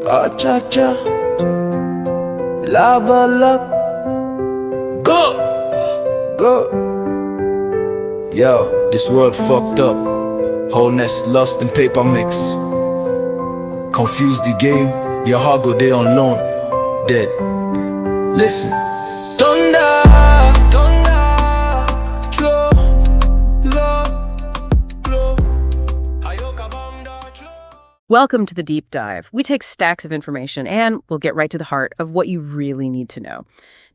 Cha cha, level up, go, go. Yo, this world fucked up. Wholeness, lust, and paper mix. Confuse the game, your heart go there on loan. Dead. Listen. Thunder, thunder, flow, flow, flow. Welcome to the Deep Dive. We take stacks of information and we'll get right to the heart of what you really need to know.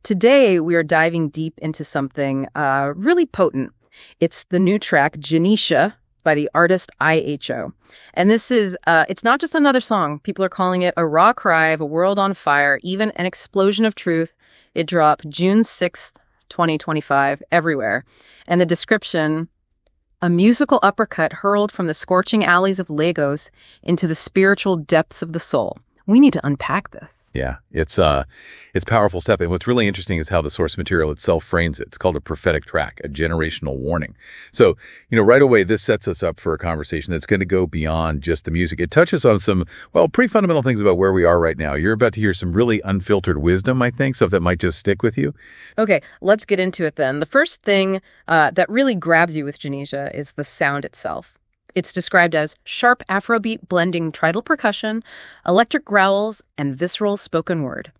Today, we are diving deep into something really potent. It's the new track, Genesia, by the artist IHO. And this is, it's not just another song. People are calling it a raw cry of a world on fire, even an explosion of truth. It dropped June 6th, 2025, everywhere. And the description, a musical uppercut hurled from the scorching alleys of Lagos into the spiritual depths of the soul. We need to unpack this. Yeah, it's powerful stuff. And what's really interesting is how the source material itself frames it. It's called a prophetic track, a generational warning. So, right away, this sets us up for a conversation that's going to go beyond just the music. It touches on some, pretty fundamental things about where we are right now. You're about to hear some really unfiltered wisdom, I think, stuff that might just stick with you. Okay, let's get into it then. The first thing that really grabs you with Genesia is the sound itself. It's described as sharp afrobeat blending tridal percussion, electric growls, and visceral spoken word.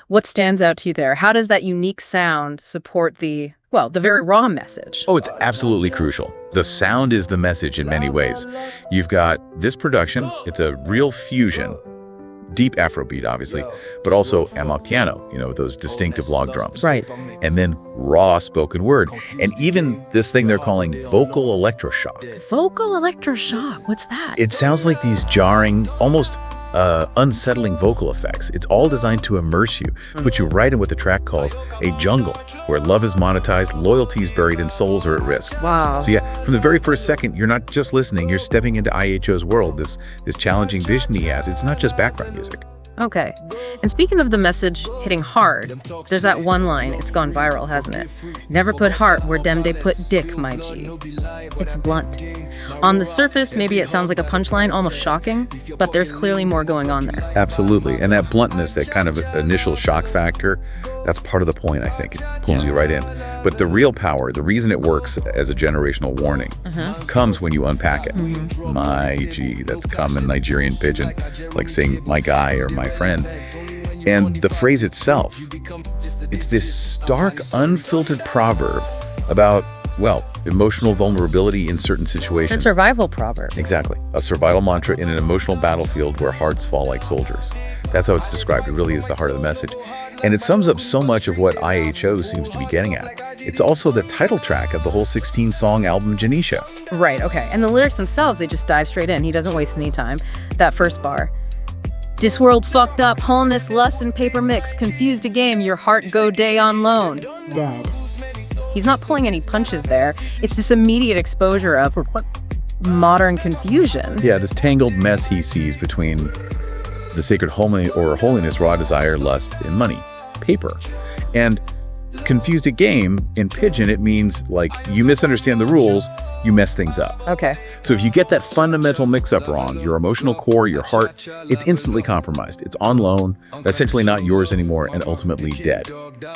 What stands out to you there? How does that unique sound support the very raw message? Oh, it's absolutely crucial. The sound is the message in many ways. You've got this production. It's a real fusion. Deep Afrobeat, obviously, but also amapiano, those distinctive log drums. Right. And then raw spoken word. And even this thing they're calling vocal electroshock. Vocal electroshock? What's that? It sounds like these jarring, almost unsettling vocal effects. It's all designed to immerse you, put you right in what the track calls a jungle, where love is monetized, loyalty is buried, and souls are at risk. Wow. So yeah, from the very first second, you're not just listening, you're stepping into IHO's world, this challenging vision he has. It's not just background music. Okay. And speaking of the message hitting hard, there's that one line. It's gone viral, hasn't it? Never put heart where dem they put dick, my G. It's blunt. On the surface, maybe it sounds like a punchline, almost shocking, but there's clearly more going on there. Absolutely. And that bluntness, that kind of initial shock factor, that's part of the point, I think. It pulls you right in. But the real power, the reason it works as a generational warning, comes when you unpack it. My G, that's common Nigerian pidgin, like saying my guy or my friend. And the phrase itself, it's this stark, unfiltered proverb about, emotional vulnerability in certain situations. A survival proverb. Exactly. A survival mantra in an emotional battlefield where hearts fall like soldiers. That's how it's described. It really is the heart of the message. And it sums up so much of what IHO seems to be getting at. It's also the title track of the whole 16-song album, Genesia. Right, okay. And the lyrics themselves, they just dive straight in. He doesn't waste any time. That first bar. This world fucked up, wholeness, lust, and paper mix. Confused a game, your heart go day on loan. Dead. He's not pulling any punches there. It's this immediate exposure of modern confusion. Yeah, this tangled mess he sees between the sacred holiness, raw desire, lust, and money, paper. And confused a game, in pidgin, it means like you misunderstand the rules, you mess things up. Okay. So if you get that fundamental mix-up wrong, your emotional core, your heart, it's instantly compromised. It's on loan, essentially not yours anymore, and ultimately dead.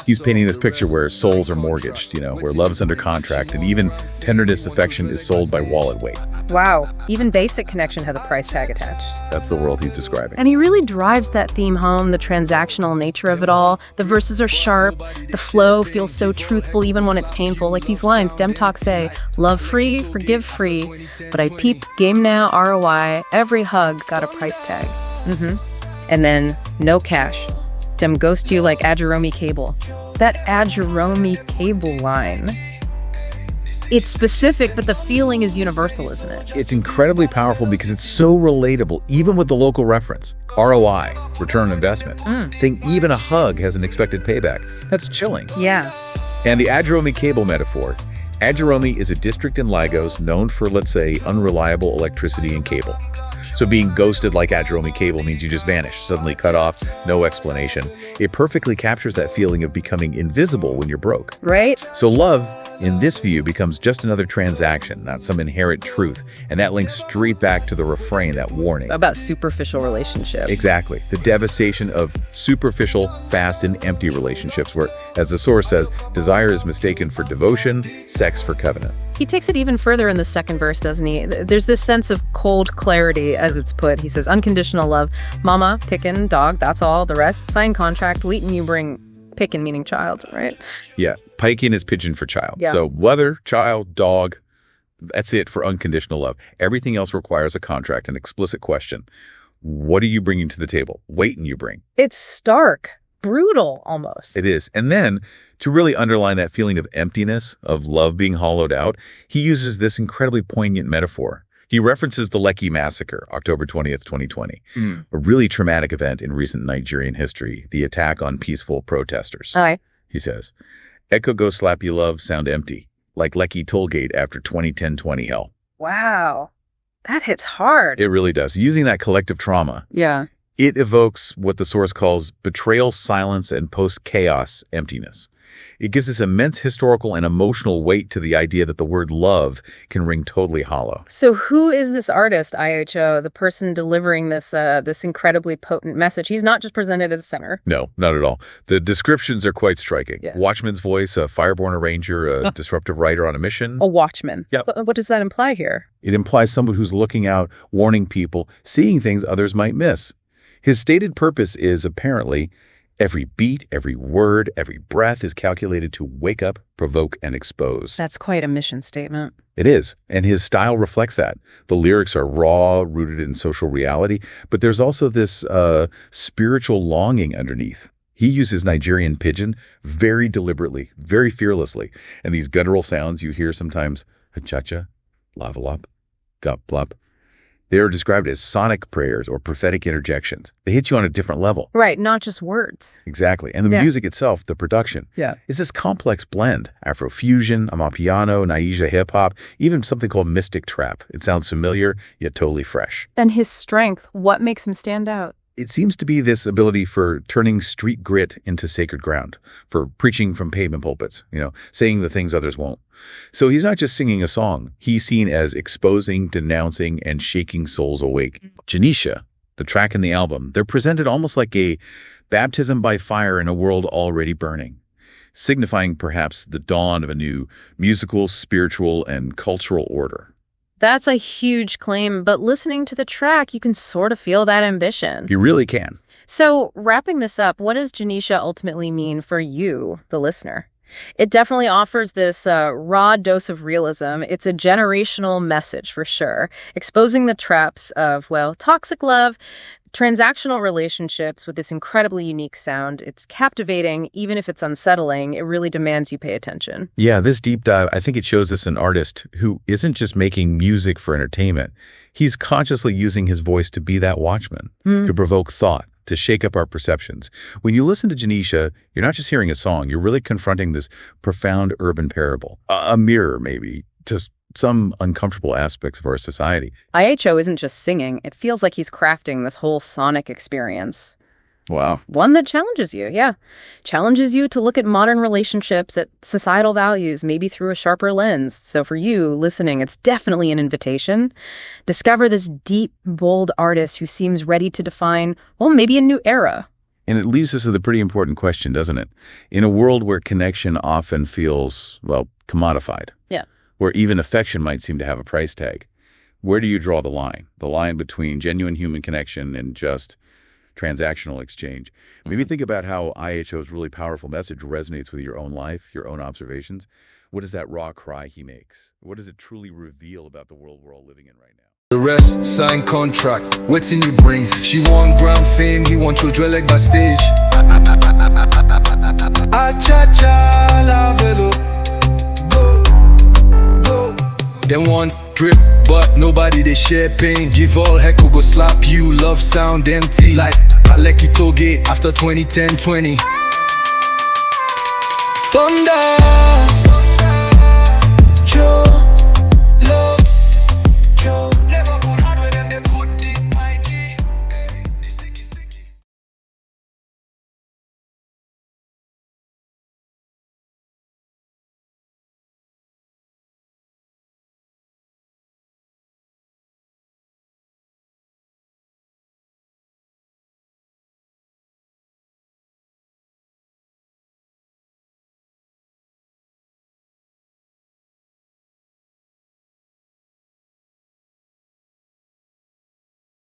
He's painting this picture where souls are mortgaged, where love is under contract, and even tenderness, affection is sold by wallet weight. Wow. Even basic connection has a price tag attached. That's the world he's describing. And he really drives that theme home, the transactional nature of it all. The verses are sharp. The flow feels so truthful even when it's painful. Like these lines, Dem Talk say, love free, forgive free, but I peep, game now, ROI, every hug got a price tag. And then no cash. Dem ghost you like Ajeromi cable. That Ajeromi cable line. It's specific, but the feeling is universal, isn't it? It's incredibly powerful because it's so relatable, even with the local reference. ROI, return on investment. Saying even a hug has an expected payback. That's chilling. Yeah. And the Ajeromi cable metaphor. Ajeromi is a district in Lagos known for, let's say, unreliable electricity and cable. So being ghosted like Ajeromi cable means you just vanish, suddenly cut off, no explanation. It perfectly captures that feeling of becoming invisible when you're broke. Right? So love in this view, becomes just another transaction, not some inherent truth. And that links straight back to the refrain, that warning. About superficial relationships. Exactly. The devastation of superficial, fast, and empty relationships where, as the source says, desire is mistaken for devotion, sex for covenant. He takes it even further in the second verse, doesn't he? There's this sense of cold clarity, as it's put. He says, unconditional love. Mama, pickin', dog, that's all. The rest, sign contract, wait and you bring... Pickin' meaning child, right? Yeah, pikin is pigeon for child. Yeah. So whether, child, dog, that's it for unconditional love. Everything else requires a contract, an explicit question. What are you bringing to the table? Wait and you bring. It's stark, brutal almost. It is. And then to really underline that feeling of emptiness, of love being hollowed out, he uses this incredibly poignant metaphor. He references the Lekki Massacre, October 20th, 2020, a really traumatic event in recent Nigerian history, the attack on peaceful protesters. Aye. He says, Echo Go Slap You Love sound empty, like Lekki Tollgate after 2010-20 hell. Wow. That hits hard. It really does. Using that collective trauma, Yeah. it evokes what the source calls betrayal, silence, and post-chaos emptiness. It gives this immense historical and emotional weight to the idea that the word love can ring totally hollow. So who is this artist, IHO, the person delivering this this incredibly potent message? He's not just presented as a singer. No, not at all. The descriptions are quite striking. Yeah. Watchman's voice, a fireborn arranger, a disruptive writer on a mission. A watchman. Yep. What does that imply here? It implies someone who's looking out, warning people, seeing things others might miss. His stated purpose is apparently every beat, every word, every breath is calculated to wake up, provoke, and expose. That's quite a mission statement. It is, and his style reflects that. The lyrics are raw, rooted in social reality, but there's also this spiritual longing underneath. He uses Nigerian pidgin very deliberately, very fearlessly, and these guttural sounds you hear sometimes, cha-cha, lava-lop, gup-blop, they are described as sonic prayers or prophetic interjections. They hit you on a different level. Right, not just words. Exactly. And the music itself, the production, is this complex blend. Afrofusion, amapiano, Naija hip-hop, even something called mystic trap. It sounds familiar, yet totally fresh. And his strength, what makes him stand out? It seems to be this ability for turning street grit into sacred ground, for preaching from pavement pulpits, saying the things others won't. So he's not just singing a song. He's seen as exposing, denouncing, and shaking souls awake. Genesia, the track in the album, they're presented almost like a baptism by fire in a world already burning, signifying perhaps the dawn of a new musical, spiritual, and cultural order. That's a huge claim, but listening to the track, you can sort of feel that ambition. You really can. So, wrapping this up, what does Genesia ultimately mean for you, the listener? It definitely offers this raw dose of realism. It's a generational message, for sure, exposing the traps of, toxic love, transactional relationships with this incredibly unique sound. It's captivating, even if it's unsettling. It really demands you pay attention. Yeah, this deep dive, I think it shows us an artist who isn't just making music for entertainment. He's consciously using his voice to be that watchman, to provoke thought, to shake up our perceptions. When you listen to Genesia, you're not just hearing a song, you're really confronting this profound urban parable, a mirror maybe, to some uncomfortable aspects of our society. IHO isn't just singing. It feels like he's crafting this whole sonic experience. Wow. One that challenges you, Challenges you to look at modern relationships, at societal values, maybe through a sharper lens. So for you, listening, it's definitely an invitation. Discover this deep, bold artist who seems ready to define, maybe a new era. And it leaves us with a pretty important question, doesn't it? In a world where connection often feels, commodified. Yeah. Where even affection might seem to have a price tag. Where do you draw the line? The line between genuine human connection and just transactional exchange. Maybe think about how IHO's really powerful message resonates with your own life, your own observations. What is that raw cry he makes? What does it truly reveal about the world we're all living in right now? The rest, sign contract, what's in you bring? She want ground fame, he want your drill leg backstage. Cha-cha, la velo. Them want drip, but nobody they share pain. Give all heck, we go slap you. Love sound empty like Lekki Tollgate after 2010-20. Thunder, Joe.